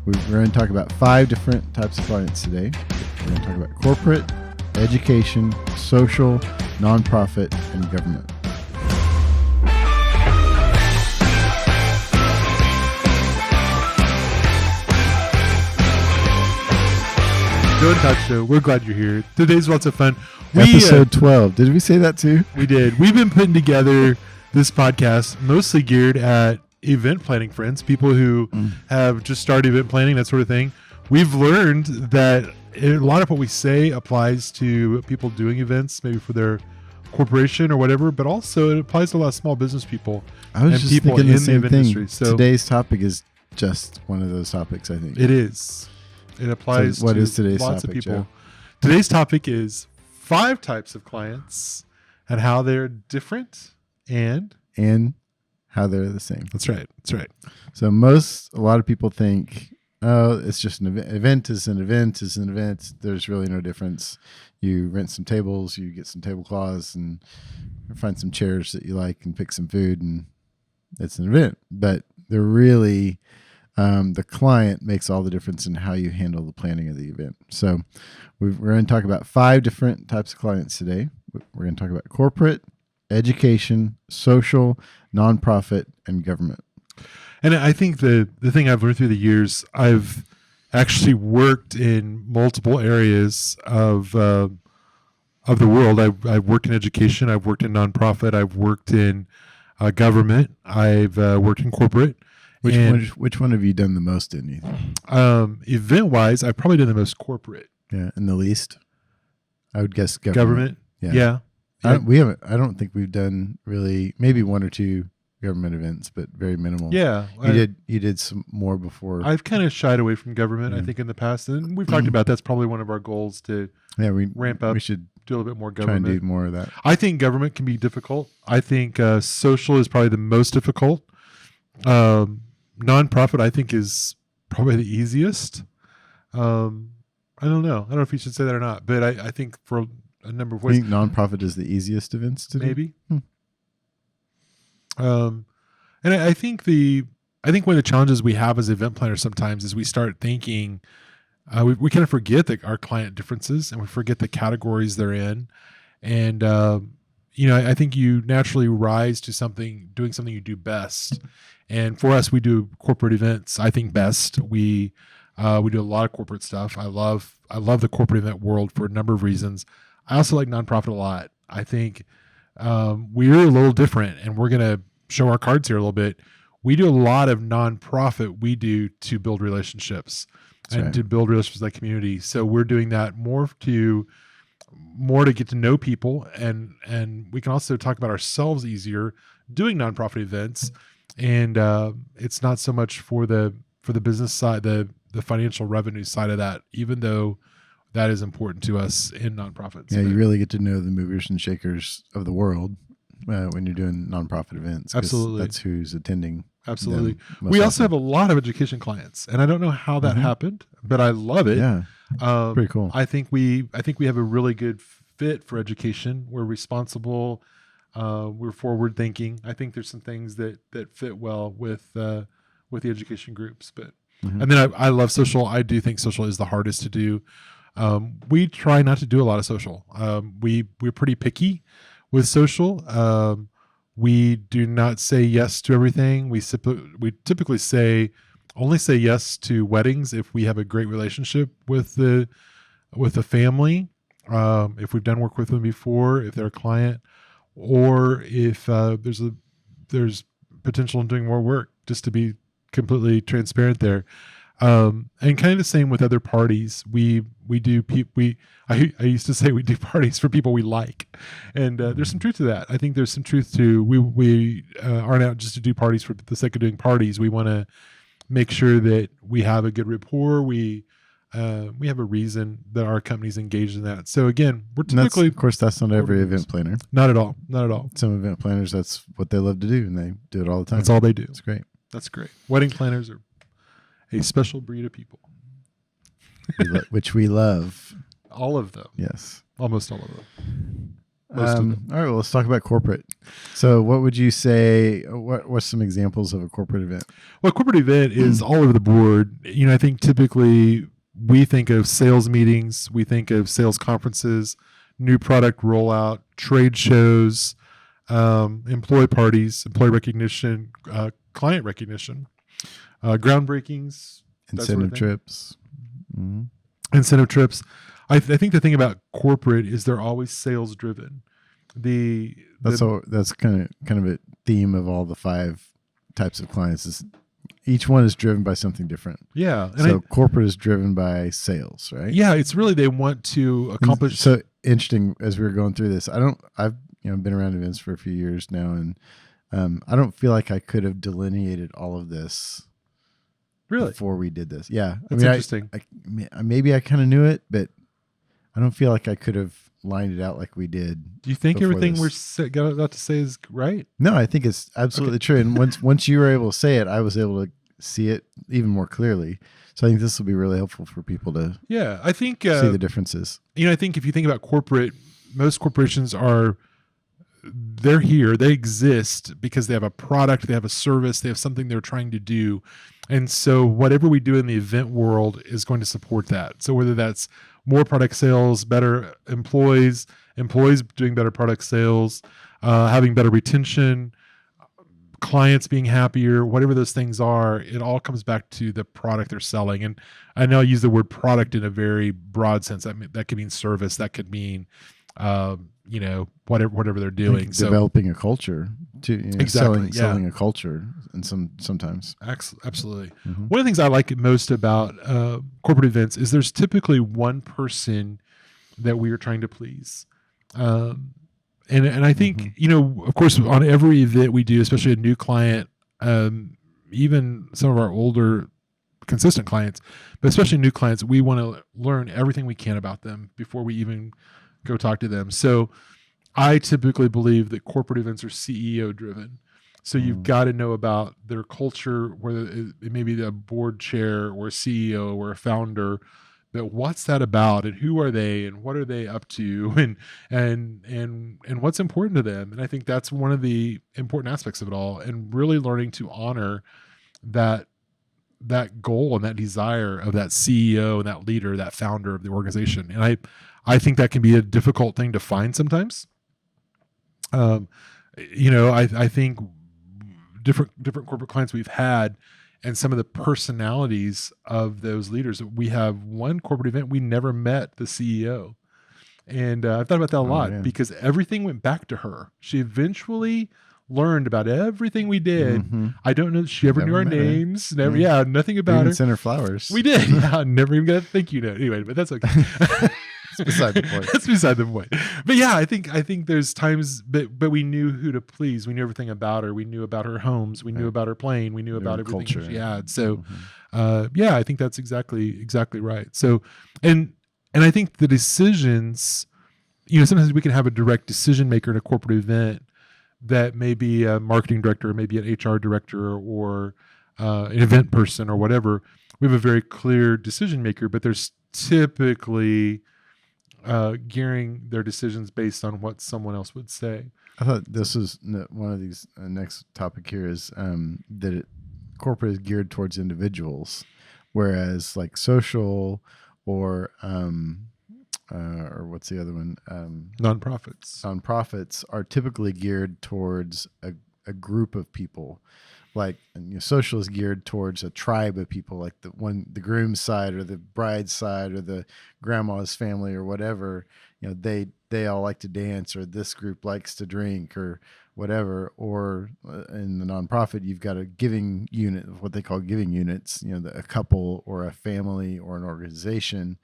We're going to talk about 5 different types of clients today. We're going to talk about corporate, education, social, nonprofit, and government. Todd Show. We're glad you're here. Today's lots of fun. Episode 12. Did we say that too? We did. We've been putting together this podcast mostly geared at event planning friends, people who have just started event planning, that sort of thing. We've learned that a lot of what we say applies to people doing events, maybe for their corporation or whatever, but also it applies to a lot of small business people I was and just people thinking in the same event thing. industry. So today's topic is just one of those topics, I think. it is. It applies So what to is today's lots topic, of people. Joe? Today's topic is 5 types of clients and how they're different and how they're the same. That's right. So a lot of people think, oh, it's just an event. Event is an event. There's really no difference. You rent some tables, you get some tablecloths, and find some chairs that you like and pick some food, and it's an event. But they're really, the client makes all the difference in how you handle the planning of the event. So we're going to talk about 5 different types of clients today. We're going to talk about corporate, education, social, nonprofit, and government. And I think the thing I've learned through the years, I've actually worked in multiple areas of the world. I've worked in education. I've worked in nonprofit. I've worked in government. I've worked in corporate. Which one have you done the most in, you think? Event-wise, I've probably done the most corporate. Yeah, and the least? I would guess Government? Yeah. I don't think we've done really, maybe 1 or 2 government events, but very minimal. Yeah. You did some more before. I've kind of shied away from government, I think, in the past. And we've talked about that's probably one of our goals to ramp up. We should do a little bit more try government. and do more of that. I think government can be difficult. I think social is probably the most difficult. Nonprofit, I think, is probably the easiest. I don't know. I don't know if you should say that or not, but I think for a number of ways. I think nonprofit is the easiest events to do. Maybe. And I think one of the challenges we have as event planners sometimes is we start thinking, we kind of forget our client differences and we forget the categories they're in. And, I think you naturally rise to doing something you do best. And for us, we do corporate events, I think, best. We do a lot of corporate stuff. I love the corporate event world for a number of reasons. I also like nonprofit a lot. I think we're a little different, and we're going to show our cards here a little bit. We do a lot of nonprofit we do to build relationships to build relationships with that community. So we're doing that more to get to know people, and we can also talk about ourselves easier doing nonprofit events. And it's not so much for the business side, the financial revenue side of that, even though that is important to us in nonprofits. Yeah, you really get to know the movers and shakers of the world when you're doing nonprofit events. Absolutely. That's who's attending. Absolutely. We also have a lot of education clients, and I don't know how that happened, but I love it. Yeah, pretty cool. I think we have a really good fit for education. We're responsible. We're forward thinking. I think there's some things that fit well with the education groups, but and then I love social. I do think social is the hardest to do. We try not to do a lot of social. We're pretty picky with social. We do not say yes to everything. We typically only say yes to weddings if we have a great relationship with the family. If we've done work with them before, if they're a client, or if there's potential in doing more work, just to be completely transparent there. And kind of the same with other parties. I used to say we do parties for people we like, and there's some truth to that. I think there's some truth to we aren't out just to do parties for the sake of doing parties. We want to make sure that we have a good rapport. We have a reason that our company's engaged in that. So again, we're typically, of course, that's not every event planner. Not at all. Some event planners, that's what they love to do, and they do it all the time. That's all they do. It's great. That's great. Wedding planners are a special breed of people. Which we love. All of them. Yes. Almost all of them. most of them. All right, well, let's talk about corporate. So, what would you say? What's some examples of a corporate event? Well, a corporate event is all over the board. I think typically we think of sales meetings, we think of sales conferences, new product rollout, trade shows, employee parties, employee recognition, client recognition, groundbreakings, Incentive trips. Mm-hmm. Incentive trips. I think the thing about corporate is they're always sales driven. That's kind of a theme of all the 5 types of clients. Is each one is driven by something different. Yeah. And so corporate is driven by sales, right? Yeah, it's really they want to accomplish. So interesting. As we were going through this, I've been around events for a few years now, and I don't feel like I could have delineated all of this. Really? Before we did this. Yeah. That's interesting. Maybe I kind of knew it, but I don't feel like I could have lined it out like we did. Do you think everything we're about to say is right? No, I think it's absolutely true. And once you were able to say it, I was able to see it even more clearly. So I think this will be really helpful for people to I think see the differences. I think if you think about corporate, most corporations they're here, they exist because they have a product, they have a service, they have something they're trying to do. And so whatever we do in the event world is going to support that. So whether that's more product sales, better employees doing better product sales, having better retention, clients being happier, whatever those things are, it all comes back to the product they're selling. And I know I use the word product in a very broad sense. That could mean service, that could mean whatever they're doing. So developing a culture to exactly, selling a culture, and sometimes absolutely. Mm-hmm. One of the things I like most about corporate events is there's typically one person that we are trying to please, and I think of course on every event we do, especially a new client, even some of our older consistent clients, but especially new clients, we want to learn everything we can about them before we even go talk to them. So I typically believe that corporate events are CEO driven. So you've got to know about their culture, whether it may be a board chair or a CEO or a founder, but what's that about and who are they and what are they up to and what's important to them. And I think that's one of the important aspects of it all, and really learning to honor that goal and that desire of that CEO and that leader, that founder of the organization. And I think that can be a difficult thing to find sometimes. I think different corporate clients we've had and some of the personalities of those leaders. We have one corporate event, we never met the CEO. And I've thought about that a lot because everything went back to her. She eventually learned about everything we did. Mm-hmm. I don't know that she ever knew our names. Her. Never, nothing about her. Sent her flowers. We did. Never even got a thank you note. Anyway, but that's okay. That's beside the point. That's beside the point. But yeah, I think there's times, but we knew who to please. We knew everything about her. We knew about her homes. We knew about her plane. We knew about everything culture. She had. So, I think that's exactly right. So, and I think the decisions, sometimes we can have a direct decision maker in a corporate event that may be a marketing director, or maybe an HR director, or an event person, or whatever. We have a very clear decision maker, but there's typically gearing their decisions based on what someone else would say. I thought this was one of these next topic here is that corporate is geared towards individuals, whereas like social or what's the other one? Nonprofits are typically geared towards a group of people. Like social is geared towards a tribe of people, like the groom's side or the bride's side or the grandma's family or whatever. They all like to dance, or this group likes to drink, or whatever. Or in the nonprofit, you've got a giving unit, what they call giving units. A couple or a family or an organization.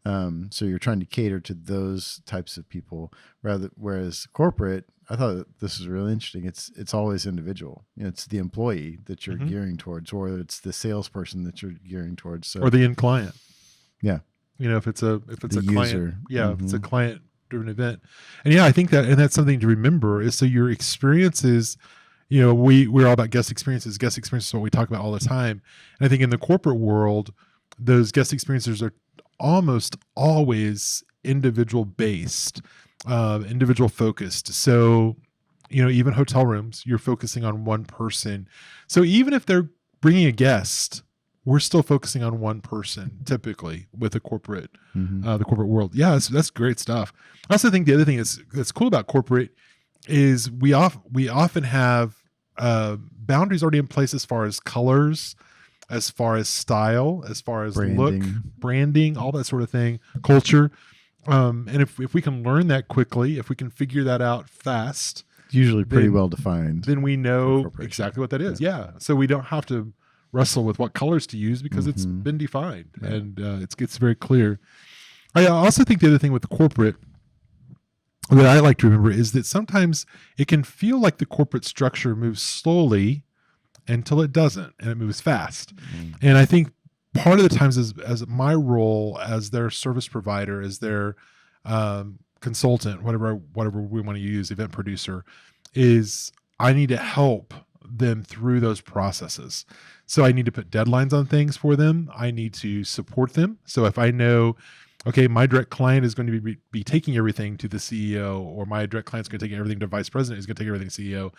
So you're trying to cater to those types of people, whereas corporate, I thought that this was really interesting. It's always individual. It's the employee that you're gearing towards, or it's the salesperson that you're gearing towards. So, or the end client. Yeah. If it's a the client, user. If it's a client driven event. And I think that's something to remember is, so your experiences, we're all about guest experiences. Guest experiences is what we talk about all the time. And I think in the corporate world, those guest experiences are almost always individual based. individual focused. So, even hotel rooms, you're focusing on one person. So even if they're bringing a guest, we're still focusing on one person typically with the corporate world. Yeah, that's great stuff. I also think the other thing that's cool about corporate is we often have boundaries already in place as far as colors, as far as style, as far as look, branding, all that sort of thing, culture. And if we can learn that quickly, if we can figure that out fast, usually pretty well defined, then we know exactly what that is. Yeah. So we don't have to wrestle with what colors to use because it's been defined and it gets very clear. I also think the other thing with the corporate that I like to remember is that sometimes it can feel like the corporate structure moves slowly until it doesn't, and it moves fast. And I think part of the times as my role as their service provider, as their consultant, whatever we want to use, event producer, is I need to help them through those processes. So I need to put deadlines on things for them. I need to support them. So if I know, okay, my direct client is going to be taking everything to the CEO, or my direct client is going to take everything to vice president, is going to take everything to CEO,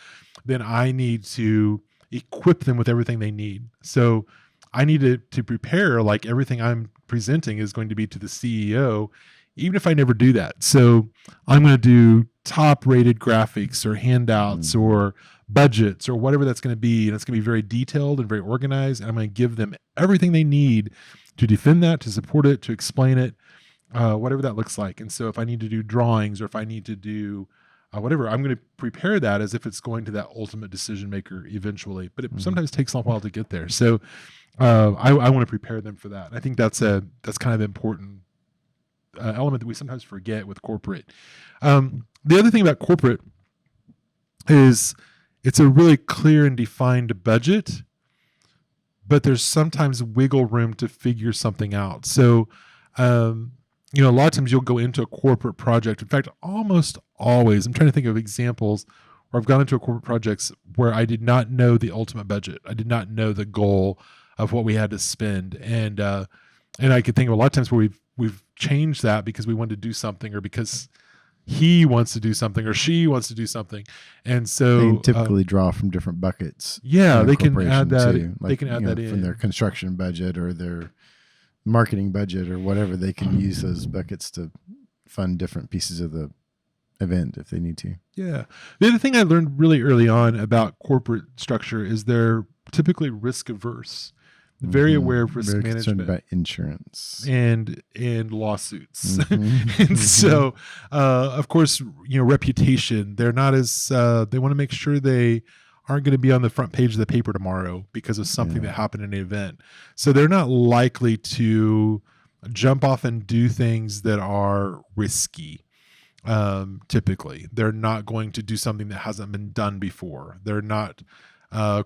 then I need to equip them with everything they need. So I need to prepare like everything I'm presenting is going to be to the CEO, even if I never do that. So I'm going to do top rated graphics or handouts or budgets or whatever that's going to be. And it's going to be very detailed and very organized. And I'm going to give them everything they need to defend that, to support it, to explain it, whatever that looks like. And so if I need to do drawings or if I need to do whatever, I'm going to prepare that as if it's going to that ultimate decision maker eventually. But it sometimes takes a while to get there. So I want to prepare them for that. And I think that's kind of important element that we sometimes forget with corporate. The other thing about corporate is it's a really clear and defined budget, but there's sometimes wiggle room to figure something out. So, a lot of times you'll go into a corporate project. In fact, almost always, I'm trying to think of examples where I've gone into a corporate projects where I did not know the ultimate budget. I did not know the goal of what we had to spend. And I could think of a lot of times where we've changed that because we wanted to do something, or because he wants to do something, or she wants to do something. And so they can typically draw from different buckets. Yeah, they can add that. Like, they can add that in from their construction budget or their marketing budget or whatever. They can use those buckets to fund different pieces of the event if they need to. Yeah. The other thing I learned really early on about corporate structure is they're typically risk averse. Very aware of risk management, concerned about insurance and lawsuits. And so, of course, reputation. They're not as they want to make sure they aren't going to be on the front page of the paper tomorrow because of something that happened in an event. So they're not likely to jump off and do things that are risky. Typically, they're not going to do something that hasn't been done before. They're not.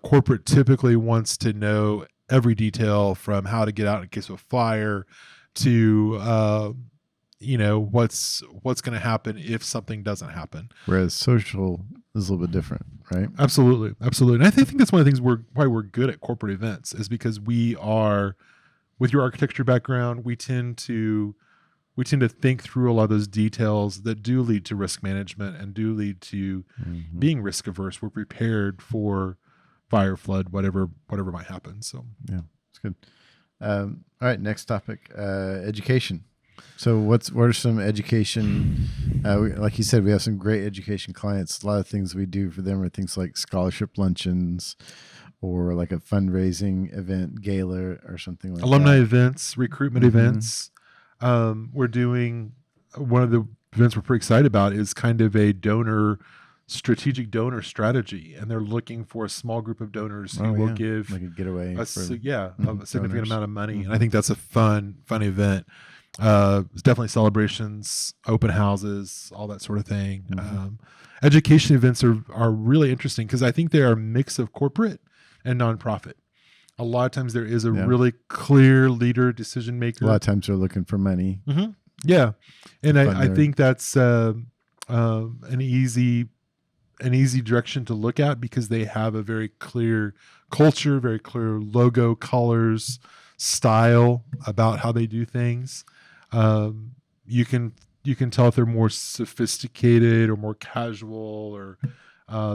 Corporate typically wants to know every detail, from how to get out in case of a fire to what's going to happen if something doesn't happen. Whereas social is a little bit different, right? Absolutely. And I think that's one of the things why we're good at corporate events, is because we are, with your architecture background, we tend to think through a lot of those details that do lead to risk management and do lead to being risk averse. We're prepared for fire, flood, whatever might happen. So yeah, it's good. All right, next topic, education. So what are some education? Like you said, we have some great education clients. A lot of things we do for them are things like scholarship luncheons, or like a fundraising event, gala, or something like alumni that. events, recruitment events. We're doing one of the events we're pretty excited about is kind of a strategic donor strategy, and they're looking for a small group of donors who will give like a getaway a significant donors. amount of money. And I think that's a fun event. It's definitely celebrations, open houses, all that sort of thing. Education events are really interesting because I think they are a mix of corporate and nonprofit. A lot of times there is a really clear leader, decision maker. A lot of times they're looking for money. Yeah. And I think that's an easy direction to look at, because they have a very clear culture, very clear logo, colors, style about how they do things. You can you can tell if they're more sophisticated or more casual, or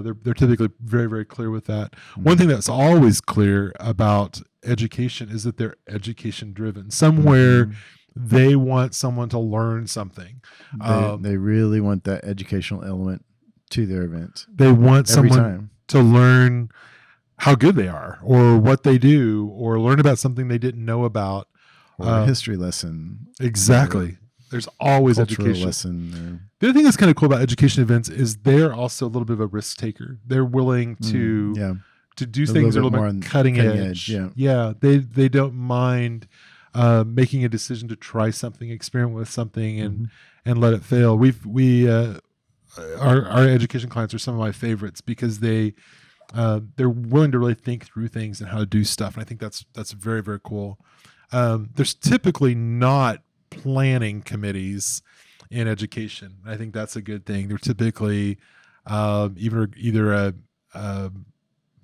they're typically very, very clear with that. One thing that's always clear about education is that they're education driven. Somewhere they want someone to learn something. They really want that educational element to their event. They want every someone time to learn how good they are, or what they do, or learn about something they didn't know about, or a history lesson. Exactly. There's always Cultural education. lesson. The other thing that's kind of cool about education events is they're also a little bit of a risk taker. They're willing to do things a little bit more cutting edge. Yeah. They don't mind making a decision to try something, experiment with something, and let it fail. Our education clients are some of my favorites because they're willing to really think through things and how to do stuff. And I think that's very, very cool. There's typically not planning committees in education. I think that's a good thing. They're typically either a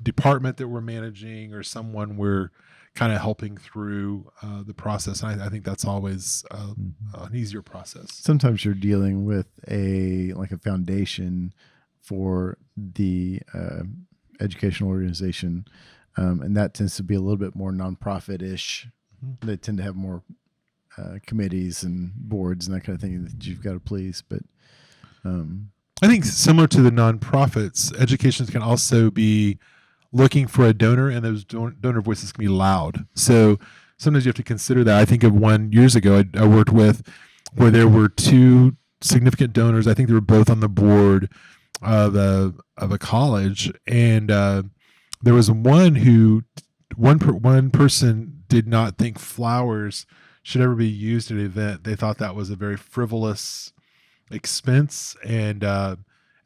department that we're managing or someone we're kind of helping through the process. And I think that's always an easier process. Sometimes you're dealing with a foundation for the educational organization, and that tends to be a little bit more nonprofit-ish. They tend to have more committees and boards and that kind of thing that you've got to please. But I think similar to the nonprofits, education can also be looking for a donor, and those donor voices can be loud. So sometimes you have to consider that. I think of one years ago I worked with where there were two significant donors. I think they were both on the board of a college, and there was one person did not think flowers should ever be used at an event. They thought that was a very frivolous expense, and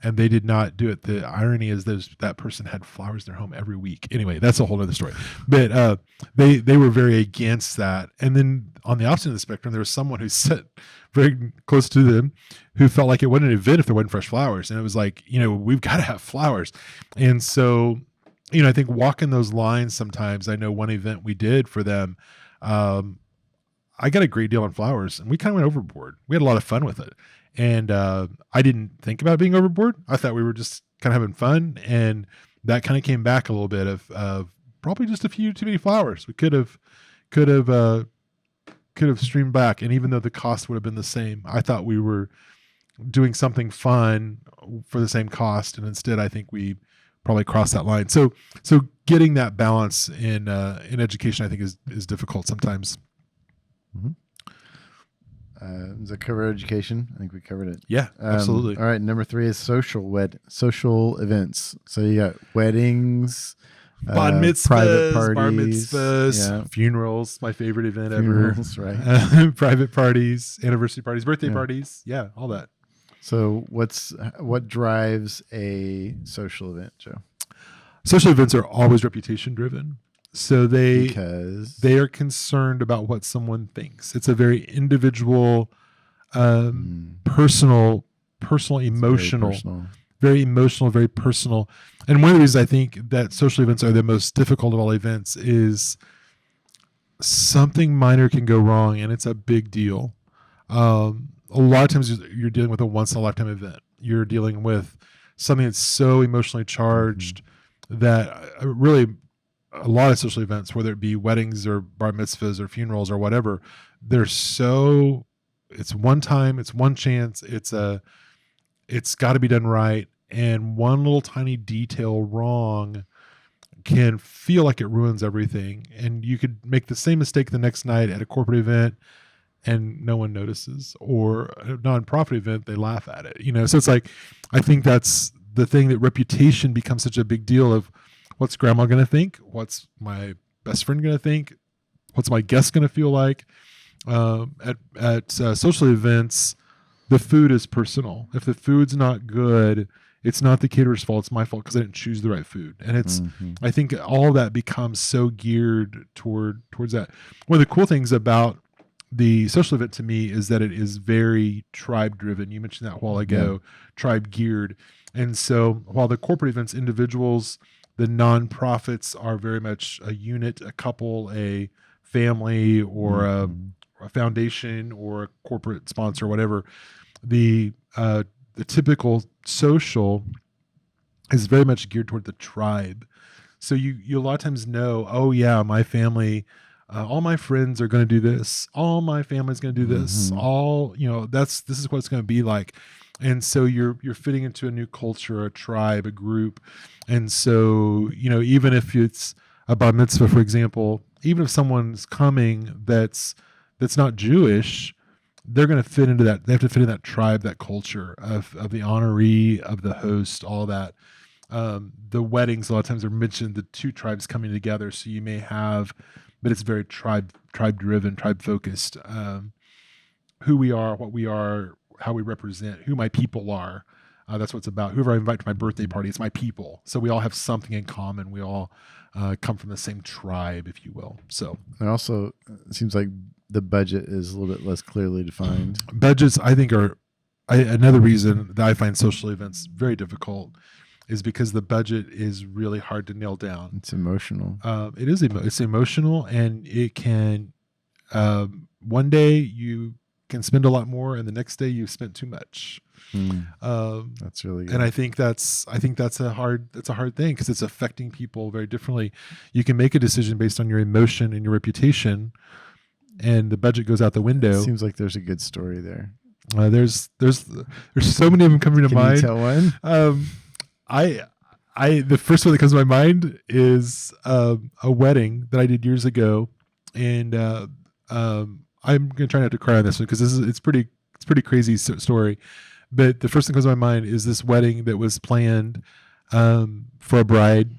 they did not do it. The irony is that person had flowers in their home every week. Anyway, that's a whole other story. But they were very against that. And then on the opposite of the spectrum, there was someone who sat very close to them who felt like it wasn't an event if there wasn't fresh flowers. And it was like, we've got to have flowers. And so, I think walking those lines sometimes. I know one event we did for them, I got a great deal on flowers, and we kind of went overboard. We had a lot of fun with it. And I didn't think about being overboard. I thought we were just kind of having fun. And that kind of came back a little bit of probably just a few too many flowers. We could have streamed back. And even though the cost would have been the same, I thought we were doing something fun for the same cost. And instead, I think we probably crossed that line. So getting that balance in education, I think is difficult sometimes. Does that cover education? I think we covered it. Yeah, absolutely. All right, number 3 is social events. So you got weddings, bar mitzvahs, private parties, bar mitzvahs, funerals. My favorite event funerals, ever. Right? Private parties, anniversary parties, birthday parties. Yeah, all that. So what drives a social event, Joe? Social events are always reputation driven. So because they are concerned about what someone thinks. It's a very individual, personal, emotional, very emotional, very personal. And one of the reasons I think that social events are the most difficult of all events is something minor can go wrong, and it's a big deal. A lot of times you're dealing with a once in a lifetime event. You're dealing with something that's so emotionally charged that really a lot of social events, whether it be weddings or bar mitzvahs or funerals or whatever, it's one time, it's one chance, it's got to be done right. And one little tiny detail wrong can feel like it ruins everything. And you could make the same mistake the next night at a corporate event and no one notices, or a nonprofit event, they laugh at it, So it's like, I think that's the thing, that reputation becomes such a big deal of, what's grandma going to think? What's my best friend going to think? What's my guest going to feel like? At social events, the food is personal. If the food's not good, it's not the caterer's fault. It's my fault because I didn't choose the right food. And it's, I think all that becomes so geared towards that. One of the cool things about the social event to me is that it is very tribe driven. You mentioned that a while ago, tribe geared. And so while the corporate events, individuals, the nonprofits are very much a unit, a couple, a family, or a foundation, or a corporate sponsor, whatever. the typical social is very much geared toward the tribe. So you a lot of times know, oh yeah, my family, all my friends are going to do this. All my family's going to do this. Mhm. All this is what it's going to be like. And so you're fitting into a new culture, a tribe, a group. And so even if it's a bar mitzvah, for example, even if someone's coming that's not Jewish, they're going to fit into that. They have to fit in that tribe, that culture of the honoree, of the host, all that. The weddings a lot of times are mentioned the two tribes coming together, so you may have, but it's very tribe driven, tribe focused. Who we are, what we are, how we represent, who my people are. That's what it's about. Whoever I invite to my birthday party, it's my people. So we all have something in common. We all come from the same tribe, if you will. So And also, it seems like the budget is a little bit less clearly defined. budgets, I think, are another reason that I find social events very difficult is because the budget is really hard to nail down. It's emotional. It's emotional, and it can one day you can spend a lot more, and the next day you've spent too much. That's really good. And I think that's a hard thing because it's affecting people very differently. You can make a decision based on your emotion and your reputation, and the budget goes out the window. It seems like there's a good story there. There's so many of them coming to Can mind. you tell one? The first one that comes to my mind is a wedding that I did years ago, and I'm gonna try not to cry on this one because it's pretty crazy story. But the first thing that comes to my mind is this wedding that was planned for a bride.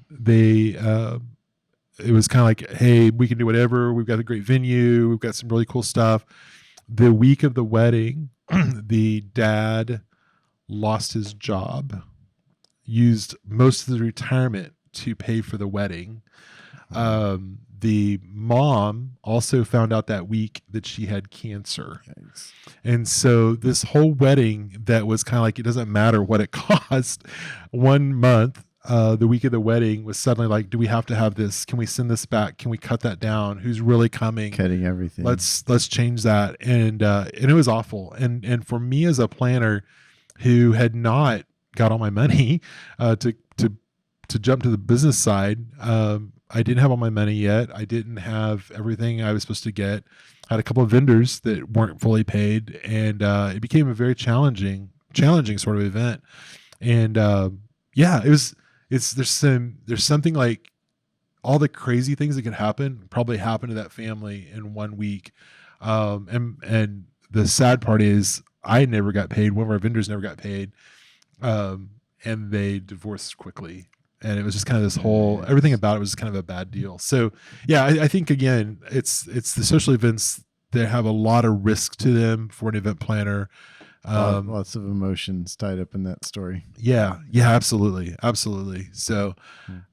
It was kind of like, hey, we can do whatever. We've got a great venue. We've got some really cool stuff. The week of the wedding, the dad lost his job, used most of the retirement to pay for the wedding. The mom also found out that week that she had cancer. Thanks. And so this whole wedding that was kind of like, it doesn't matter what it cost, 1 month, the week of the wedding was suddenly like, do we have to have this? Can we send this back? Can we cut that down? Who's really coming? Cutting everything. Let's change that. And it was awful. And for me as a planner who had not got all my money to jump to the business side, I didn't have all my money yet. I didn't have everything I was supposed to get. I had a couple of vendors that weren't fully paid, and it became a very challenging sort of event. And there's something like all the crazy things that could happen probably happened to that family in 1 week. And the sad part is I never got paid. One of our vendors never got paid, and they divorced quickly. And it was just kind of this whole, everything about it was just kind of a bad deal. So yeah, I think again, it's the social events that have a lot of risk to them for an event planner. Lots of emotions tied up in that story. Yeah, absolutely. So,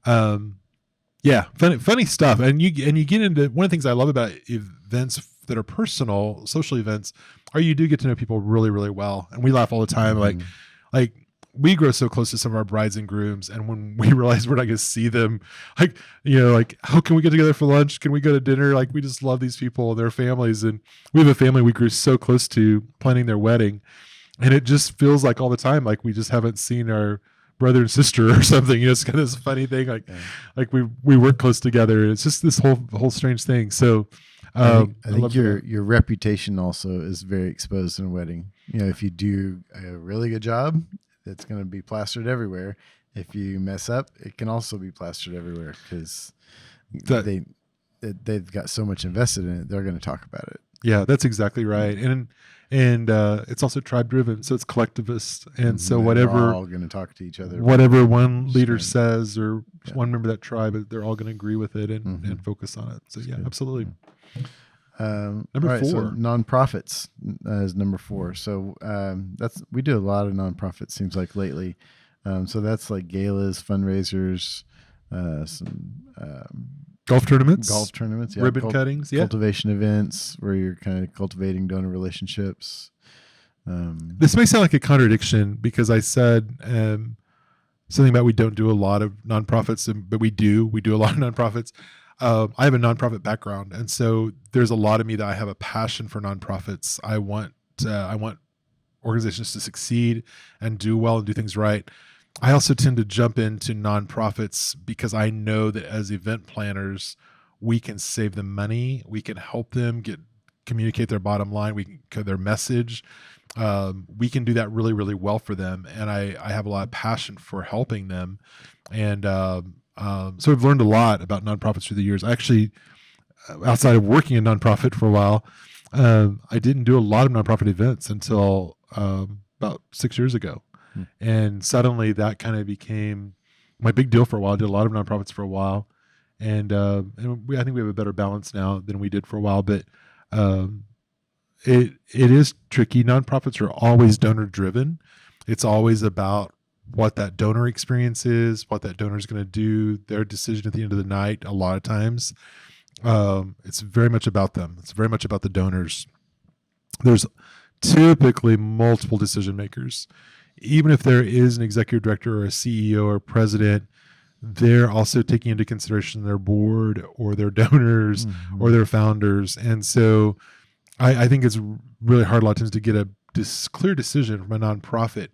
funny stuff. And you get into one of the things I love about events that are personal, social events, are you do get to know people really, really well. And we laugh all the time, like we grow so close to some of our brides and grooms, and when we realize we're not going to see them, like how can we get together for lunch? Can we go to dinner? Like, we just love these people and their families, and we have a family we grew so close to planning their wedding, and it just feels like all the time like we just haven't seen our brother and sister or something. It's kind of this funny thing, like we work close together. It's just this whole strange thing. So I think your reputation also is very exposed in a wedding. If you do a really good job, it's going to be plastered everywhere. If you mess up, it can also be plastered everywhere because they've got so much invested in it. They're going to talk about it. Yeah, that's exactly right. And it's also tribe driven, so it's collectivist. And so whatever, they're all going to talk to each other. Whatever one leader says or one member of that tribe, they're all going to agree with it and focus on it. So that's absolutely. Number 4, so nonprofits is number 4. So we do a lot of nonprofits. Seems like lately. So that's like galas, fundraisers, some golf tournaments, ribbon cuttings, cultivation events where you're kind of cultivating donor relationships. This may sound like a contradiction because I said something about we don't do a lot of nonprofits, but we do a lot of nonprofits. I have a nonprofit background, and so there's a lot of me that I have a passion for nonprofits. I want organizations to succeed and do well and do things right. I also tend to jump into nonprofits because I know that as event planners, we can save them money. We can help them communicate their bottom line. We can their message. We can do that really, really well for them. And I have a lot of passion for helping them. And so I've learned a lot about nonprofits through the years. Actually, outside of working in nonprofit for a while, I didn't do a lot of nonprofit events until about 6 years ago. And suddenly that kind of became my big deal for a while. I did a lot of nonprofits for a while. And I think we have a better balance now than we did for a while. But it is tricky. Nonprofits are always donor driven. It's always about what that donor experience is, what that donor is going to do, their decision at the end of the night. A lot of times, it's very much about them. It's very much about the donors. There's typically multiple decision makers. Even if there is an executive director or a CEO or president, they're also taking into consideration their board or their donors or their founders. And so I think it's really hard a lot of times to get a clear decision from a nonprofit,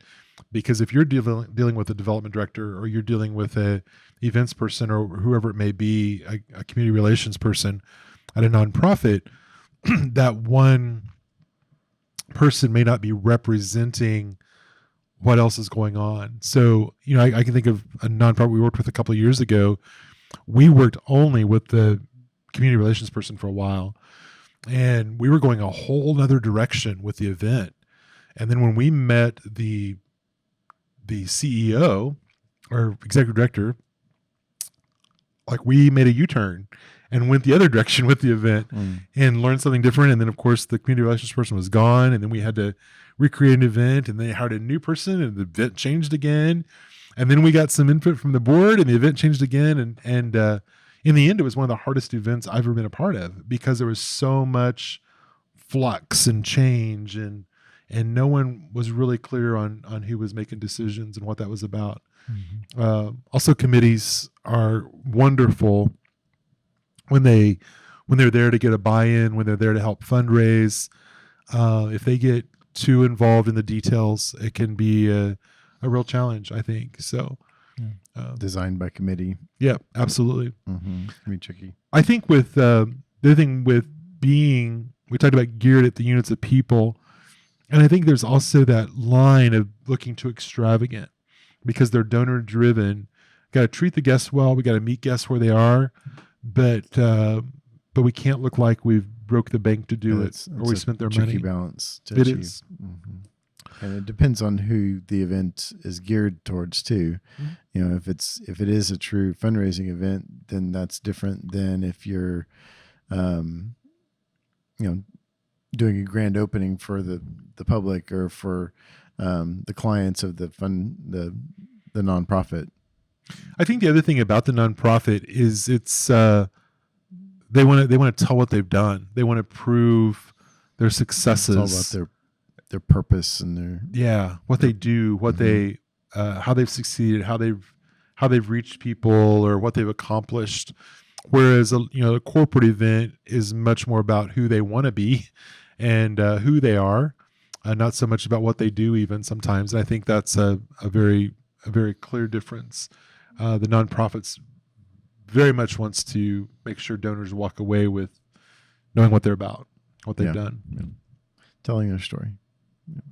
because if you're dealing with a development director, or you're dealing with a events person, or whoever it may be, a community relations person at a nonprofit, that one person may not be representing what else is going on. So, I can think of a nonprofit we worked with a couple of years ago. We worked only with the community relations person for a while, and we were going a whole nother direction with the event. And then when we met the CEO or executive director, like, we made a U-turn and went the other direction with the event and learned something different. And then, of course, the community relations person was gone, and then we had to recreate an event, and they hired a new person, and the event changed again. And then we got some input from the board, and the event changed again. And in the end, it was one of the hardest events I've ever been a part of, because there was so much flux and change, and no one was really clear on who was making decisions and what that was about. Also, committees are wonderful when they're there to get a buy-in, when they're there to help fundraise. If they get too involved in the details, it can be a real challenge, I think. So, designed by committee. Yeah, absolutely. Be tricky. I think with the other thing with being, we talked about geared at the units of people, and I think there's also that line of looking too extravagant, because they're donor driven. Got to treat the guests well. We got to meet guests where they are, but we can't look like we've broke the bank to do it, or we spent their money. Tricky balance to it achieve. Is. And it depends on who the event is geared towards too. If it is a true fundraising event, then that's different than if you're, doing a grand opening for the public, or for the clients of the nonprofit. I think the other thing about the nonprofit is it's they want to tell what they've done. They want to prove their successes. It's all about their purpose and what they do, what they how they've succeeded, how they've reached people, or what they've accomplished. Whereas a corporate event is much more about who they want to be and who they are, not so much about what they do even sometimes. And I think that's a very clear difference. The nonprofits very much wants to make sure donors walk away with knowing what they're about, what they've done. Yeah. Telling their story.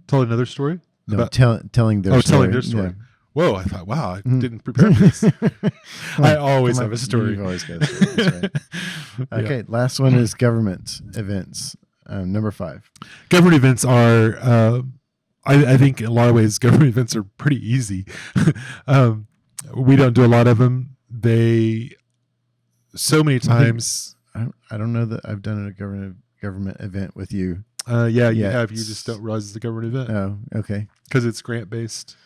Tell another story? No, telling their story. Telling their story. Yeah. Whoa, I thought, wow, I didn't prepare for this. I always have a story. You've always got a story. That's right. Okay, last one is government events. Number 5. Government events are, I think in a lot of ways, government events are pretty easy. We don't do a lot of them. So many times. I don't know that I've done a government event with you. You have. You just don't realize it's a government event. Oh, okay. Because it's grant based.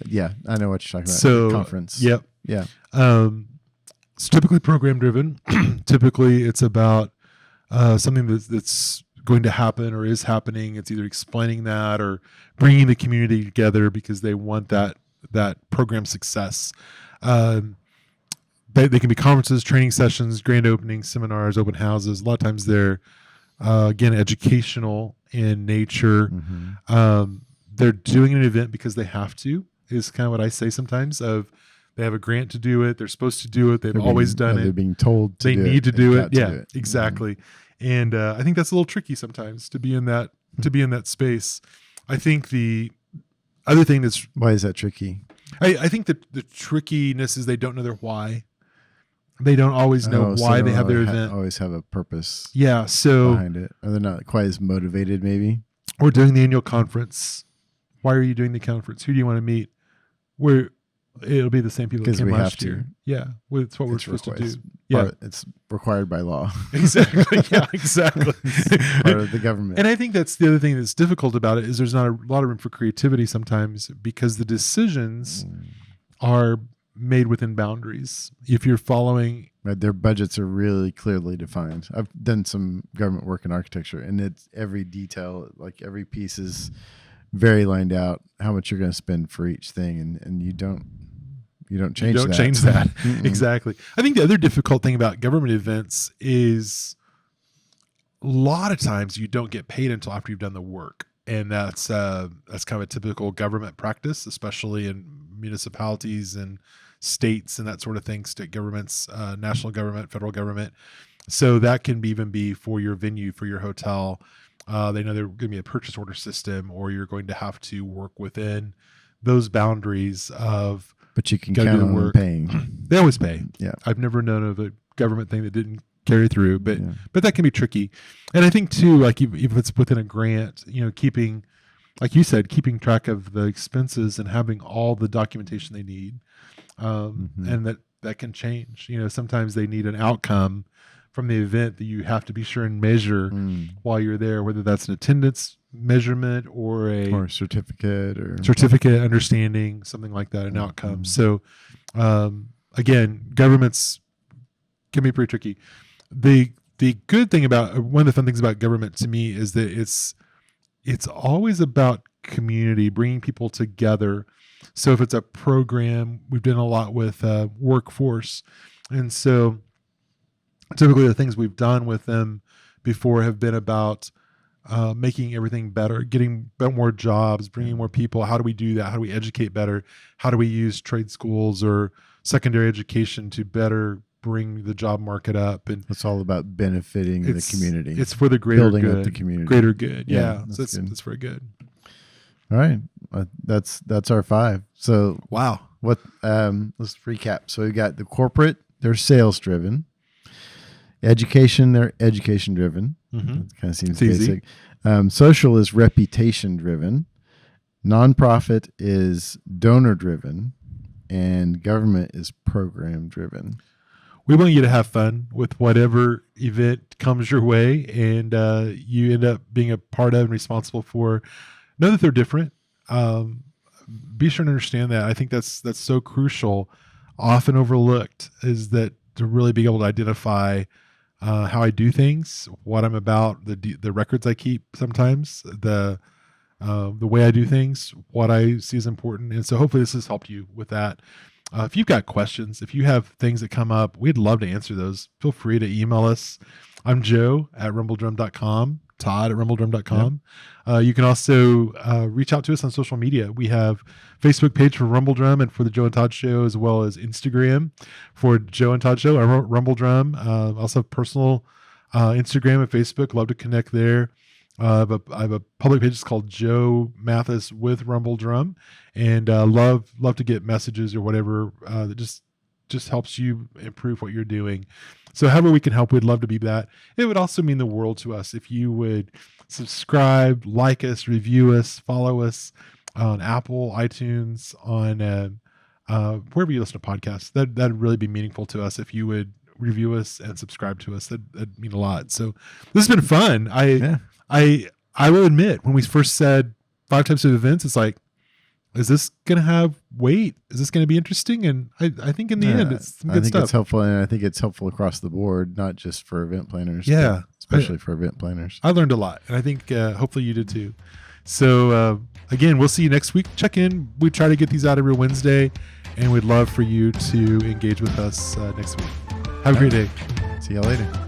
Yeah, I know what you're talking about. So, conference. Yep. Yeah. It's typically program driven. Typically, it's about something that's going to happen or is happening. It's either explaining that or bringing the community together because they want that program success. They can be conferences, training sessions, grand openings, seminars, open houses. A lot of times they're again educational in nature. they're doing an event because they have to, is kind of what I say sometimes. Of they have a grant to do it, they're supposed to do it, they've always done They're it, being told to they do need to do it. got to Yeah, do it. exactly. And I think that's a little tricky sometimes to be in that space. I think the other thing that's Why is that tricky? I think that the trickiness is they don't know their why. They don't always know why they have their event. Always have a purpose. Yeah, so behind it, or they're not quite as motivated. Maybe we're doing the annual conference. Why are you doing the conference? Who do you want to meet? Where it'll be the same people that came last year. Yeah, it's what we're supposed to do. Yeah, it's required by law. Exactly. Yeah, exactly. It's part of the government. And I think that's the other thing that's difficult about it is there's not a lot of room for creativity sometimes because the decisions are made within boundaries. If you're following, right, their budgets are really clearly defined. I've done some government work in architecture, and it's every detail, like every piece is very lined out. How much you're going to spend for each thing, and you don't change that. Exactly. I think the other difficult thing about government events is a lot of times you don't get paid until after you've done the work. And that's kind of a typical government practice, especially in municipalities and states and that sort of thing, state governments, national government, federal government. So that can even be for your venue, for your hotel. They know they're going to be a purchase order system, or you're going to have to work within those boundaries of. But you can count on paying. They always pay. Yeah, I've never known of a government thing that didn't carry through, but that can be tricky. And I think too, like if it's within a grant, keeping, like you said, keeping track of the expenses and having all the documentation they need, and that can change. Sometimes they need an outcome from the event that you have to be sure and measure while you're there, whether that's an attendance measurement or a certificate understanding, something like that, an outcome. So again, governments can be pretty tricky. The good thing about one of the fun things about government to me is that it's always about community, bringing people together. So if it's a program, we've done a lot with workforce, and so typically the things we've done with them before have been about making everything better, getting more jobs, bringing more people. How do we do that? How do we educate better? How do we use trade schools or secondary education to better bring the job market up? And it's all about benefiting the community. It's for the greater building good. Up the community. Greater good. Yeah. That's That's very good. All right. That's our 5. So wow. What? Let's recap. So we got the corporate. They're sales driven. Education. They're education driven. That kind of seems basic. Social is reputation driven. Nonprofit is donor driven, and government is program driven. We want you to have fun with whatever event comes your way, and you end up being a part of and responsible for. Know that they're different. Be sure to understand that. I think that's so crucial. Often overlooked is that to really be able to identify how I do things, what I'm about, the records I keep, sometimes the way I do things, what I see as important. And so hopefully this has helped you with that. If you've got questions, if you have things that come up, we'd love to answer those. Feel free to email us. I'm Joe at rumbledrum.com, Todd at rumbledrum.com. Yep. You can also reach out to us on social media. We have Facebook page for Rumble Drum and for the Joe and Todd Show, as well as Instagram for Joe and Todd Show, Rumble Drum. Also have personal Instagram and Facebook. Love to connect there. I have a public page. It's called Joe Mathis with Rumble Drum, and love to get messages or whatever that just helps you improve what you're doing. So however we can help, we'd love to be that. It would also mean the world to us if you would subscribe, like us, review us, follow us on Apple, iTunes, on wherever you listen to podcasts. That'd really be meaningful to us if you would review us and subscribe to us. That'd mean a lot. So this has been fun. I will admit, when we first said 5 types of events, it's like, is this going to have weight? Is this going to be interesting? And I think in the end, it's some good stuff. It's helpful, and I think it's helpful across the board, not just for event planners. Yeah. Especially for event planners. I learned a lot, and I think hopefully you did too. So again, we'll see you next week. Check in. We try to get these out every Wednesday, and we'd love for you to engage with us next week. Have a great day. See you later.